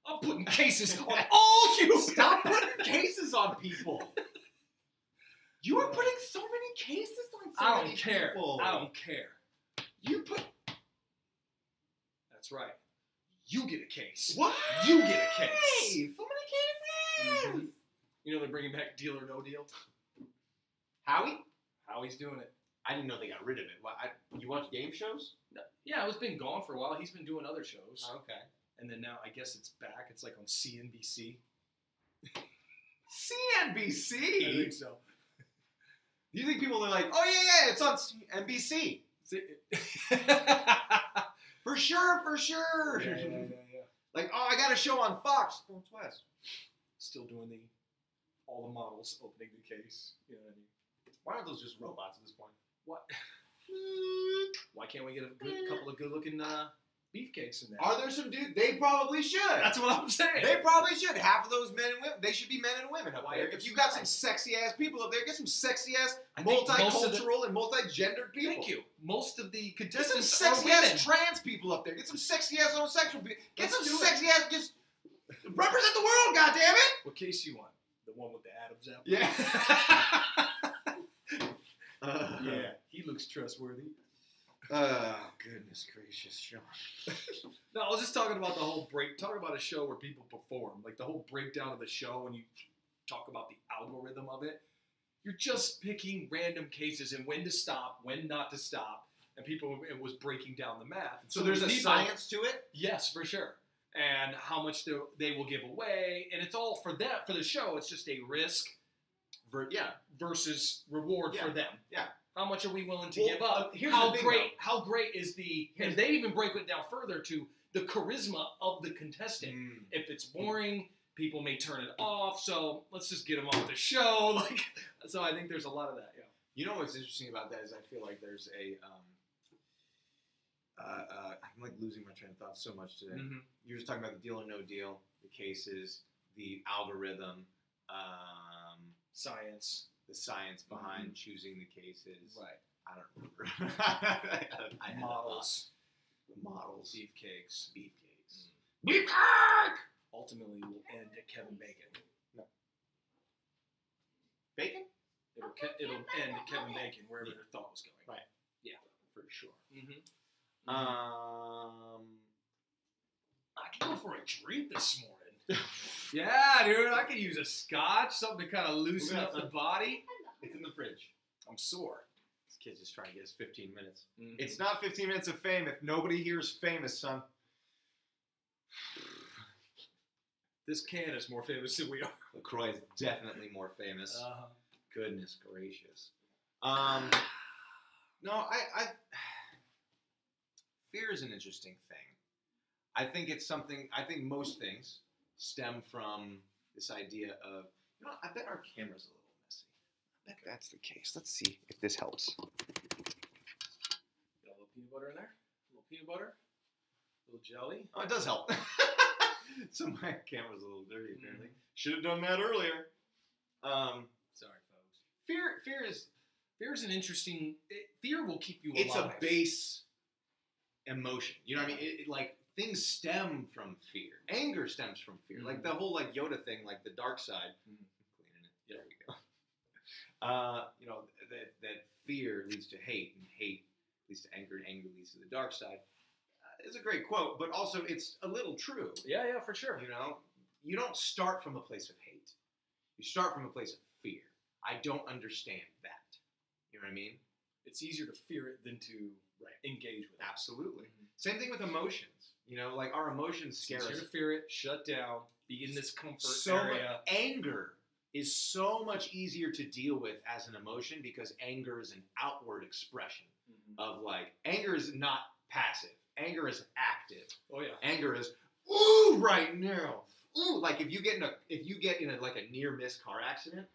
I'm putting cases on all you. Stop putting cases on people. You are putting so many cases on so many people. I don't care. You put. That's right. You get a case. What? You get a case. Hey, so many cases. You know they're bringing back Deal or No Deal. Howie's doing it. I didn't know they got rid of it. You watch game shows? No. Yeah, it's been gone for a while. He's been doing other shows. Okay. And then now I guess it's back. It's like on CNBC. CNBC? I think so. Do you think people are like, oh yeah, it's on NBC? For sure. Yeah. Like, oh, I got a show on Fox. Oh, it's West. Still doing all the models opening the case. You know what I mean? Why aren't those just robots at this point? What? Why can't we get a couple of good-looking beefcakes in there? Are there some dudes? They probably should. That's what I'm saying. They probably should. Half of those men and women, they should be men and women up Why there. are If you got some sexy-ass people up there, get some sexy-ass, I think multicultural and multi-gendered people. Thank you. Most of the Get some contestants are sexy-ass women. trans people up there. Get some sexy-ass homosexual people. Get Let's some do it. sexy-ass, just represent the world, goddammit! What case you want? The one with the Adam's apple? Yeah. Yeah, he looks trustworthy. Oh, goodness gracious, Shawn. No, I was just talking about the whole talking about a show where people perform. Like the whole breakdown of the show and you talk about the algorithm of it. You're just picking random cases and when to stop, when not to stop. and it was breaking down the math. So there's a science to it? Yes, for sure. And how much they will give away, and it's all for them, for the show. It's just a risk versus reward for them. Yeah. How much are we willing to give up? Here's how the thing, great? How great is and they even break it down further to the charisma of the contestant. If it's boring, people may turn it off. So let's just get them off the show. So I think there's a lot of that. Yeah. You know what's interesting about that is I feel like there's a I'm like losing my train of thought so much today. Mm-hmm. You're just talking about the deal or no deal, the cases, the algorithm, Science. the science behind choosing the cases. Right. I don't remember. Models. Models. Beefcakes. Beefcake! Ultimately, will end at Kevin Bacon. No. Bacon? It'll end at Kevin Bacon, wherever their thought was going. Right. Yeah. For sure. Mm-hmm. I can go for a drink this morning. Yeah, dude, I could use a scotch, something to kind of loosen up the body. It's in the fridge. I'm sore. This kid's just trying to get us 15 minutes. Mm-hmm. It's not 15 minutes of fame if nobody here is famous, son. This can is more famous than we are. LaCroix is definitely more famous. Goodness gracious. No, I fear is an interesting thing. I think it's something, I think most things stem from this idea of, I bet our camera's a little messy. I bet that's the case. Let's see if this helps. Got a little peanut butter in there? A little peanut butter? A little jelly? Oh, it does help. So my camera's a little dirty, apparently. Should have done that earlier. Sorry, folks. Fear is an interesting. Fear will keep you alive. It's a base emotion. You know what I mean? Like things stem from fear. Anger stems from fear. Like the whole like Yoda thing, like the dark side. Cleaning it. There we go. That fear leads to hate, and hate leads to anger, and anger leads to the dark side. It's a great quote, but also it's a little true. Yeah, for sure. You don't start from a place of hate. You start from a place of fear. I don't understand that. You know what I mean? It's easier to fear it than to engage with it. Absolutely. Same thing with emotions. Like our emotions scare us. It's easier to fear it, shut down, be in this comfort area. Anger is so much easier to deal with as an emotion because anger is an outward expression of anger is not passive. Anger is active. Oh yeah. Anger is ooh right now. Ooh, like if you get in a near miss car accident,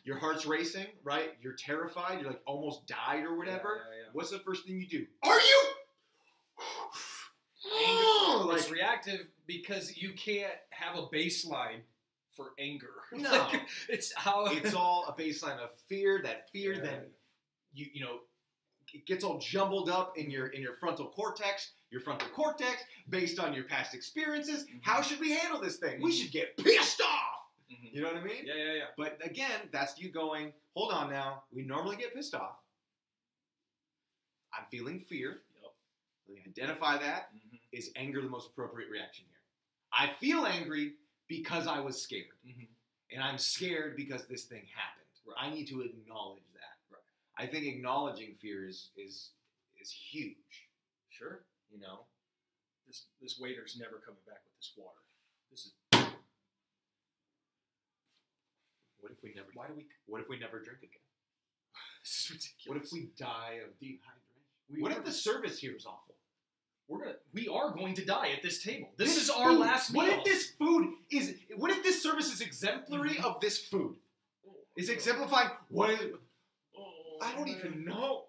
your heart's racing, right? You're terrified. You're almost died or whatever. Yeah. What's the first thing you do? Are you? Anger. It's reactive because you can't have a baseline for anger. No, it's all a baseline of fear. That fear then it gets all jumbled up in your frontal cortex. Your frontal cortex, based on your past experiences, how should we handle this thing? We should get pissed off. You know what I mean? Yeah. But again, that's you going, hold on now. We normally get pissed off. I'm feeling fear. Yep. We identify that. Is anger the most appropriate reaction here? I feel angry because I was scared. And I'm scared because this thing happened. Right. I need to acknowledge that. Right. I think acknowledging fear is huge. Sure. This waiter's never coming back with this water. This is. What if we never drink again? This is ridiculous. What if we die of dehydration? What if the service here is awful? We are going to die at this table. This is our last meal. What if this service is exemplary of this food? Is exemplifying what is it? I don't even know.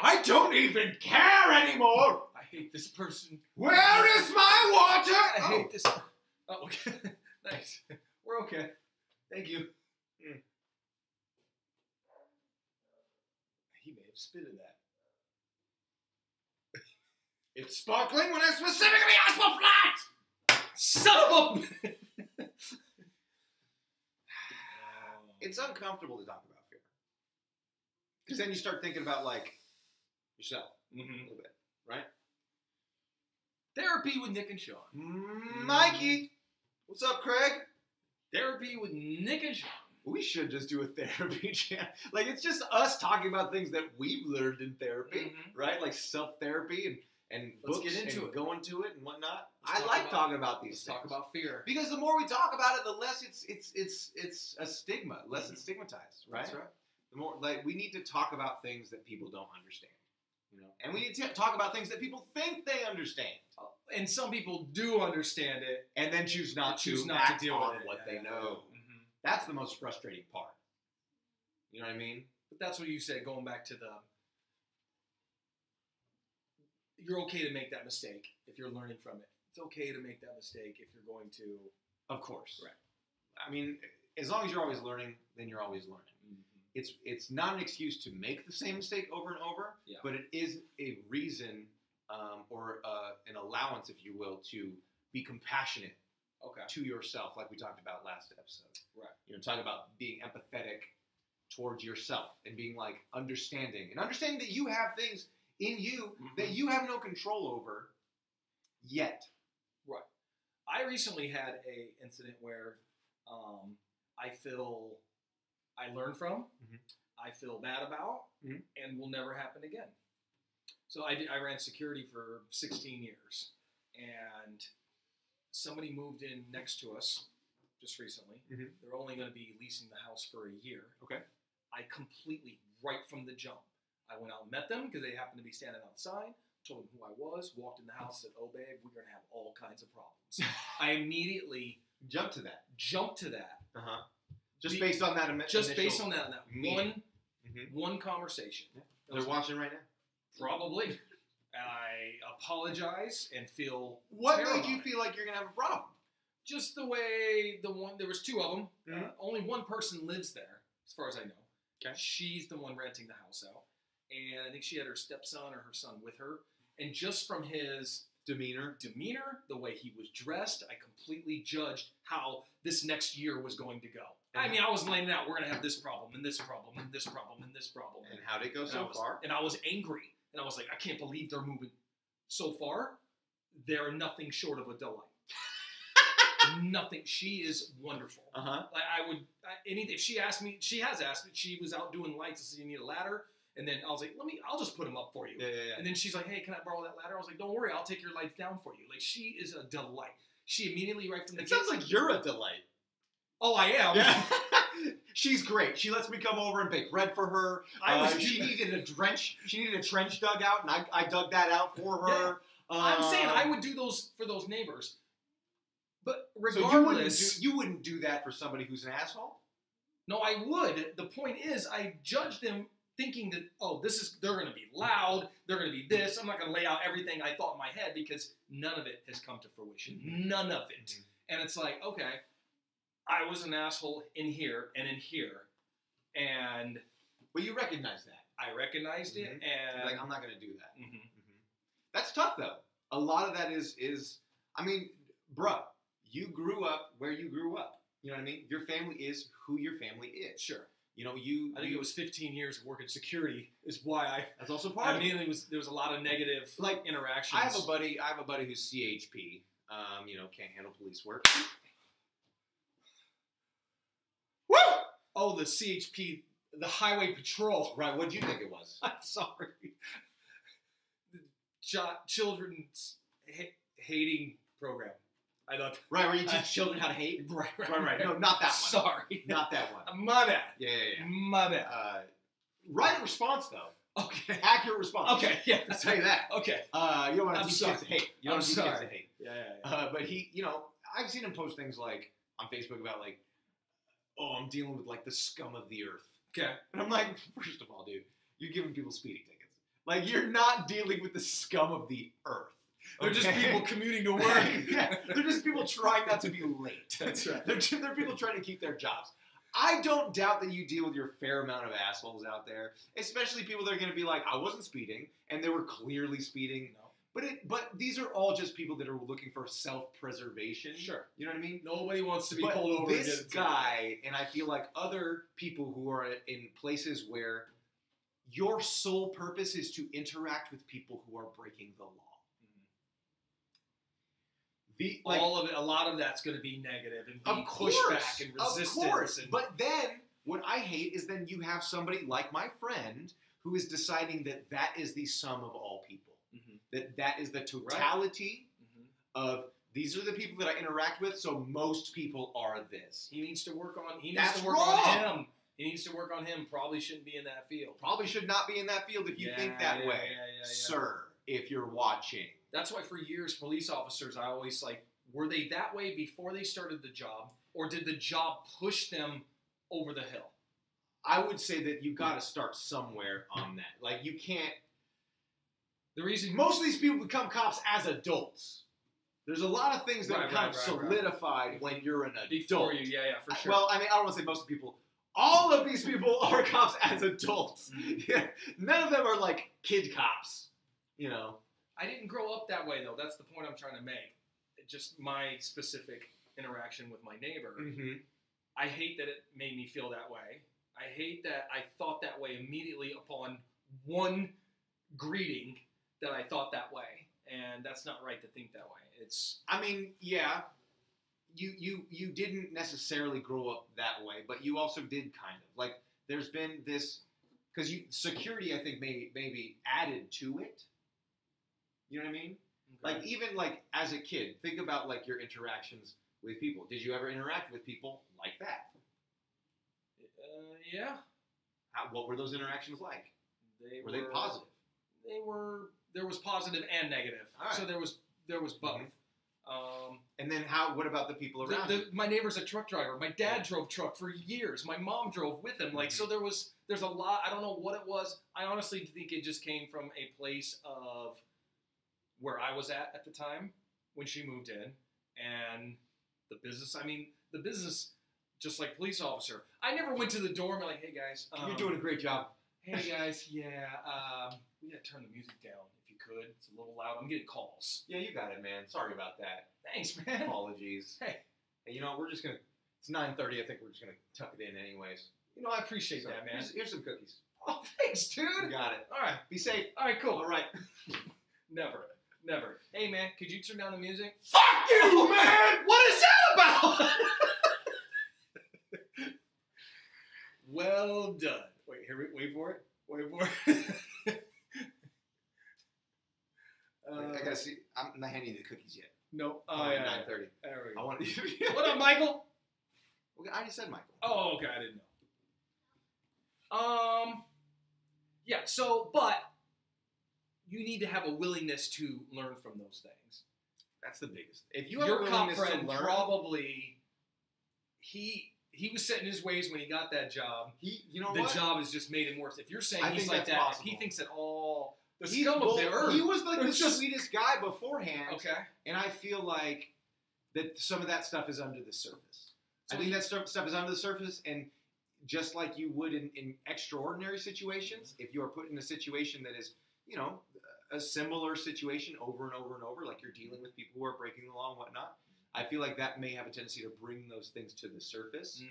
I don't even care anymore. I hate this person. Where is my water? I hate this. Oh, okay. Nice. We're okay. Thank you. He may have spitted that. It's sparkling when I specifically asked for flat! Son of a... It's uncomfortable to talk about fear. Because then you start thinking about, yourself. A little bit, right? Therapy with Nick and Shawn. Mikey! What's up, Craig? Therapy with Nick and Shawn. we should just do a therapy channel. Like, it's just us talking about things that we've learned in therapy, right? Like self-therapy and Let's books get into and it. going to it and whatnot. Let's I talk like about- talking about these Let's things. talk about fear. Because the more we talk about it, the less it's a stigma, less it's stigmatized, right? That's right. The more, like, we need to talk about things that people don't understand, you know, and we need to talk about things that people think they understand, And some people do understand it. and then choose not Choose to not to act deal on with it. what Yeah. they know. Mhm. That's the most frustrating part. You know what I mean? But that's what you said, going back to you're okay to make that mistake if you're learning from it. It's okay to make that mistake if you're going to. Of course. Right. I mean, as long as you're always learning, then you're always learning. It's not an excuse to make the same mistake over and over, Yeah. but it is a reason or an allowance, if you will, to be compassionate Okay. to yourself, like we talked about last episode. Right. You know, talking about being empathetic towards yourself and being like understanding that you have things in you that you have no control over yet. Right. I recently had a incident where I feel I learned from, I feel bad about, and will never happen again. So I ran security for 16 years, and somebody moved in next to us just recently. They're only going to be leasing the house for a year. Okay. I completely, right from the jump, I went out and met them because they happened to be standing outside, told them who I was, walked in the house, said, oh, babe, we're going to have all kinds of problems. I immediately Jump to that. jumped to that. Just based on that Just based on that meeting. one conversation. Yeah. They're watching right now. Probably. I apologize and feel What terrible. made you feel like you're going to have a problem? Just the way there was two of them. Mhm. Only one person lives there, as far as I know. Okay. She's the one renting the house out. And I think she had her stepson or her son with her. And just from his demeanor, the way he was dressed, I completely judged how this next year was going to go. I mean, I was laying it out. We're going to have this problem, and this problem, and this problem, and this problem. And how'd it go so far? And I was angry. And I was like, I can't believe they're moving. So far, they're nothing short of a delight. Nothing. She is wonderful. Like if she asked me, she has asked me, she was out doing lights and said, you need a ladder? And then I was like, I'll just put them up for you. Yeah. And then she's like, hey, can I borrow that ladder? I was like, don't worry, I'll take your lights down for you. Like, she is a delight. She immediately, right from the It sounds like you're a delight. Oh, I am. Yeah. She's great. She lets me come over and bake bread for her. She needed a trench. She needed a trench dug out, and I dug that out for her. Yeah. I'm saying I would do those for those neighbors. But regardless, so you wouldn't do that for somebody who's an asshole? No, I would. The point is, I judge them thinking that, they're going to be loud, they're going to be this. I'm not going to lay out everything I thought in my head because none of it has come to fruition. None of it. And it's like, okay, I was an asshole in here and in here. And But you recognize that. I recognized it, and like, I'm not going to do that. That's tough, though. A lot of that is, I mean, bruh, you grew up where you grew up. You know what I mean? Your family is who your family is. Sure. You know, I think it was 15 years of working security is why that's also part of it. There was a lot of negative interactions. I have a buddy who's CHP. You know, can't handle police work. Woo! Oh, the CHP, the Highway Patrol. Right. What did you think it was? I'm sorry. The children's hating program. I thought. Right, where you teach children how to hate? Right. No, not that one. Sorry. Not that one. My bad. Yeah. My bad. Right response, though. Okay. Accurate response. Okay, yeah. I'll tell you that. Okay. You don't want to teach kids to hate. You don't want to teach kids to hate. Yeah. But he, you know, I've seen him post things like, on Facebook about like, oh, I'm dealing with like the scum of the earth. Okay. And I'm like, first of all, dude, you're giving people speeding tickets. Like, you're not dealing with the scum of the earth. They're just people commuting to work. Yeah, they're just people trying not to be late. That's right. They're people trying to keep their jobs. I don't doubt that you deal with your fair amount of assholes out there, especially people that are going to be like, I wasn't speeding, and they were clearly speeding. No. But these are all just people that are looking for self-preservation. Sure. You know what I mean? Nobody wants to be But pulled over. This guy, and I feel like other people who are in places where your sole purpose is to interact with people who are breaking the law. all of it, a lot of that's going to be negative and be of course, pushback and resistance. Of course. And, But then what I hate is then you have somebody like my friend who is deciding that that is the sum of all people. That is the totality of these are the people that I interact with, so most people are this. He needs to work on. He needs That's to work wrong. on him. He needs to work on him. Probably shouldn't be in that field. Probably should not be in that field if you think that way, sir. If you're watching, that's why for years police officers, I always like, were they that way before they started the job, or did the job push them over the hill? I would say that you got to start somewhere on that. Like you can't. The reason most of these people become cops as adults. There's a lot of things that become solidified when you're an adult. Before you, for sure. Well, I mean, I don't want to say most people. All of these people are cops as adults. Yeah. None of them are like kid cops. You know. I didn't grow up that way, though. That's the point I'm trying to make. Just my specific interaction with my neighbor. I hate that it made me feel that way. I hate that I thought that way immediately upon one greeting that I thought that way. And that's not right to think that way. It's. I mean, yeah, you didn't necessarily grow up that way, but you also did kind of. Like, there's been this because security, I think, maybe added to it. You know what I mean? Okay. Like even like as a kid, think about like your interactions with people. Did you ever interact with people like that? Yeah. What were those interactions like? Were they positive? They were. There was positive and negative. Right. So there was both. And then what about the people around you? My neighbor's a truck driver. My dad drove truck for years. My mom drove with him. Like so there's a lot. I don't know what it was. I honestly think it just came from a place of where I was at the time when she moved in, and the business. I mean, the business, just like police officer. I never went to the door and be like, "Hey guys, you're doing a great job." Hey guys, we gotta turn the music down if you could. It's a little loud. I'm getting calls. Yeah, you got it, man. Sorry about that. Thanks, man. Apologies. Hey, you know we're just gonna. It's 9:30. I think we're just gonna tuck it in anyways. You know I appreciate that, man. Here's some cookies. Oh, thanks, dude. You got it. All right. Be safe. All right, cool. All right. Never. Hey, man, could you turn down the music? Fuck you, man! What is that about? Well done. Wait for it. I gotta see. I'm not handing you the cookies yet. No. Oh, 9:30. There we go. I want to. What up, Michael? I already said Michael. Oh, okay. I didn't know. Yeah. So, but you need to have a willingness to learn from those things. That's the biggest. If you have your a cop willingness friend to learn, probably he was set in his ways when he got that job. The job has just made him worse. If you're saying he's like that, if he thinks that all the scum of the earth. He was like the sweetest guy beforehand. Okay. And I feel like that some of that stuff is under the surface. So I think that stuff is under the surface, and just like you would in extraordinary situations, if you are put in a situation that is, a similar situation over and over and over, like you're dealing with people who are breaking the law and whatnot, I feel like that may have a tendency to bring those things to the surface.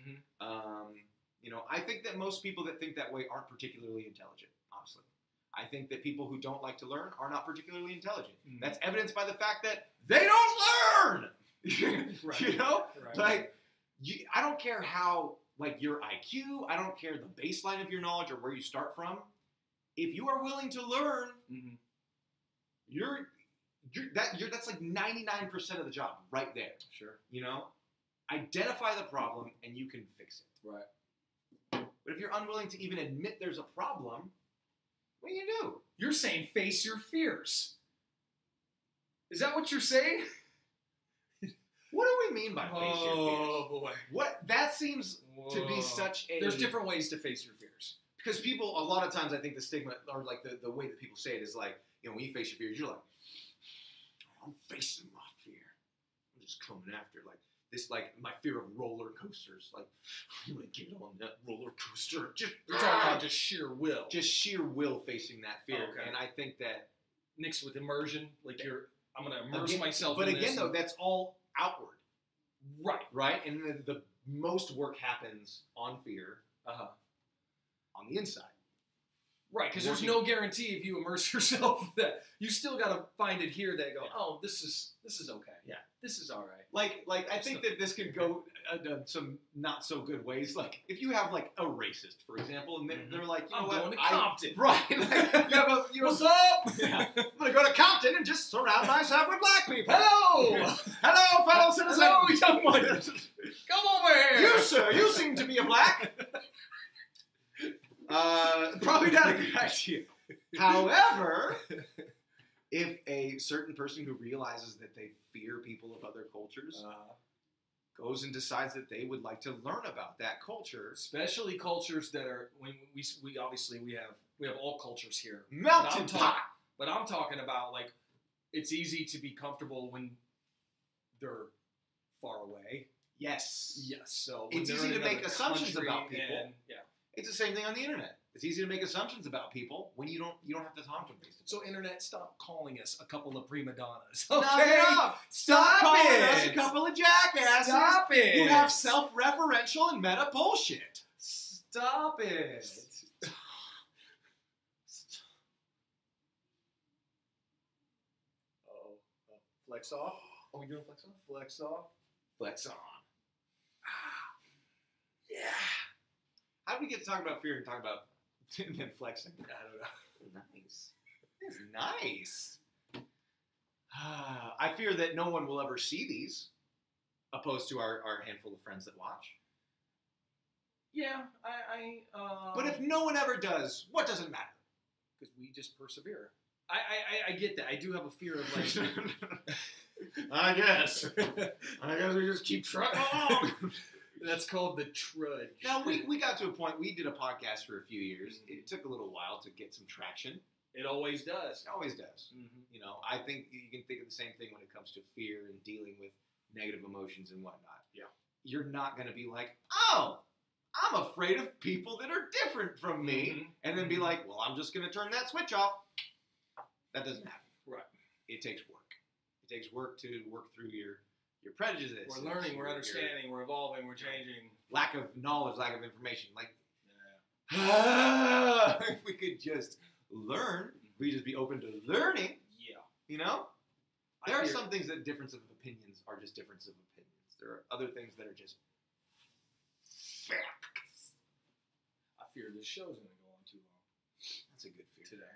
I think that most people that think that way aren't particularly intelligent, honestly. I think that people who don't like to learn are not particularly intelligent. That's evidenced by the fact that they don't learn! Right. I don't care how, your IQ, I don't care the baseline of your knowledge or where you start from. If you are willing to learn, that's like 99% of the job right there. Sure. Identify the problem and you can fix it. Right. But if you're unwilling to even admit there's a problem, what do you do? You're saying face your fears. Is that what you're saying? What do we mean by face your fears? Oh, boy. What? That seems to be such a... There's different ways to face your fears. Because people, a lot of times, I think the stigma, or like the way that people say it is like, when you face your fears, you're like, I'm facing my fear. I'm just coming after this, my fear of roller coasters. Like, I'm going to get on that roller coaster. You're talking about just sheer will. Just sheer will facing that fear. Okay. And I think that... Mixed with immersion, I'm going to immerse myself in this. But again, though, that's all outward. Right. Right? And the most work happens on fear, on the inside. Right, because there's no guarantee if you immerse yourself that you still got to find it here that go, oh, this is okay. Yeah. This is all right. Like I think that this could go some not so good ways. Like if you have like a racist, for example, and they're like, you know what, going to Compton. Right. Like, What's up? Yeah. I'm gonna go to Compton and just surround myself with black people. Hello, Hello, fellow citizens. hello, young one. Come over here. You, sir, you seem to be a black. Probably not a good idea. However, if a certain person who realizes that they fear people of other cultures goes and decides that they would like to learn about that culture, especially cultures that are when we obviously we have all cultures here. melting pot. But I'm talking about like it's easy to be comfortable when they're far away. Yes. Yes. So when It's they're easy in to make another assumptions country about people. and- yeah. It's the same thing on the internet. It's easy to make assumptions about people when you don't have to talk to them. So internet, stop calling us a couple of prima donnas. Knock Okay. it off. Stop calling it. us a couple of jackasses. Stop it. You have self-referential and meta bullshit. Stop it. Flex off. Oh, you doing flex on? Flex off. Flex on. Yeah. How did we get to talk about fear and talk about and then flexing? I don't know. Nice. That's nice. I fear that no one will ever see these, opposed to our handful of friends that watch. Yeah, But if no one ever does, what does it matter? because we just persevere. I get that. I do have a fear of like. I guess we just keep trucking along. That's called the trudge. Now, we got to a point, we did a podcast for a few years. It took a little while to get some traction. It always does. It always does. Mm-hmm. You know, I think you can think of the same thing when it comes to fear and dealing with negative emotions and whatnot. Yeah. You're not going to be like, oh, I'm afraid of people that are different from me, and then be like, well, I'm just going to turn that switch off. That doesn't happen. Right. It takes work. It takes work to work through your prejudices. We're learning, we're understanding, we're evolving, we're changing. Lack of knowledge, lack of information. Like, Yeah. if we could just learn, we'd just be open to learning, Yeah. you know? I There are fear- some things that difference of opinions are just difference of opinions. There are other things that are just facts. I fear this show's going to go on too long That's a good fear. today.